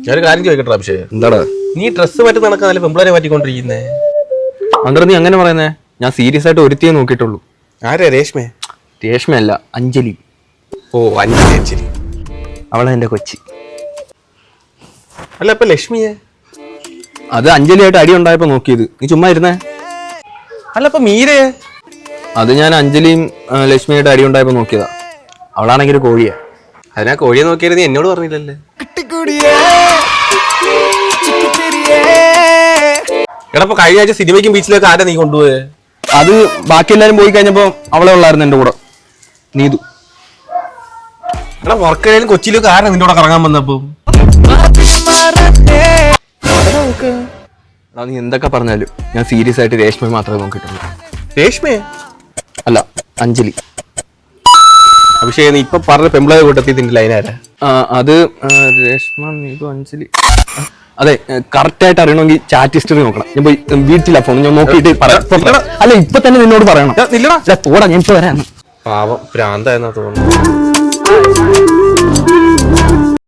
ഞാനൊരു കാര്യം ചോദിക്കട്ടെ അഭിഷേക്, എന്താടാ നീ ഡ്രസ്സ് മാറ്റി നടക്കാന്നല്ലേ പെമ്പിളരെ മാറ്റിക്കൊണ്ടിരിക്കുന്നേ? അങ്ങനെ നീ അങ്ങനെ പറയുന്നേ? ഞാൻ സീരിയസ് ആയിട്ട് ഒരുത്തിയെ നോക്കിയിട്ടുള്ളൂ. ആരാ? രേഷ്മ? രേഷ്മയല്ല, അഞ്ജലി. ഓ, അഞ്ജലി. അവളെ എന്റെ കൊച്ചി. അല്ല, അപ്പൊ ലക്ഷ്മിയെ? അത് അഞ്ജലിയായിട്ട് അടി ഉണ്ടായപ്പോ നോക്കിയത്. നീ ചുമ്മാ ഇരുന്നേ. അല്ല, അപ്പൊ മീരയെ? അത് ഞാൻ അഞ്ജലിയും ലക്ഷ്മിയായിട്ട് അടി ഉണ്ടായപ്പോ നോക്കിയതാ. അവളാണെങ്കിൽ ഒരു കോഴിയാ. അതിനാ കോഴിയെ നോക്കിയത് നീ എന്നോട് പറഞ്ഞില്ലല്ലേ? എടാ, അപ്പൊ കഴിഞ്ഞ ആഴ്ച സിനിമയ്ക്കും ബീച്ചിലേക്ക് ആരാ നീ കൊണ്ടുപോയേ? അത് ബാക്കി എല്ലാരും പോയി കഴിഞ്ഞപ്പോ അവളെ ഉള്ളായിരുന്നു എന്റെ കൂടെ, നീതു. എടാ, വർക്കലയിലും കൊച്ചിയിലൊക്കെ ആരാ നിന്റെ കൂടെ കറങ്ങാൻ വന്നപ്പോ? നീ എന്തൊക്കെ പറഞ്ഞാലും ഞാൻ സീരിയസ് ആയിട്ട് രേഷ്മയെ മാത്രമേ നോക്കിയിട്ടുള്ളൂ. രേഷ്മയെ? അല്ല, അഞ്ജലി. അഭിഷേക്, നീ ഇപ്പൊ പറഞ്ഞ പെമ്പിളരെ കൂട്ടത്തിൽ നിന്റെ ലൈനാരാ? അത് രേഷ്മ, നീതു, അഞ്ജലി. അതെ, കറക്റ്റ് ആയിട്ട് അറിയണമെങ്കിൽ ചാറ്റ് ഹിസ്റ്ററി നോക്കണം. ഞാൻ പോയി വീട്ടിലാ ഫോൺ, ഞാൻ നോക്കിയിട്ട് പറയാം. അല്ല, ഇപ്പൊ തന്നെ നിന്നോട് പറയണം. നില്ലടാ, തോടാ, ഞാൻ ഇപ്പൊ വരാന്ന്. പാവം ഭ്രാന്തായെന്നാ തോന്നുന്നു.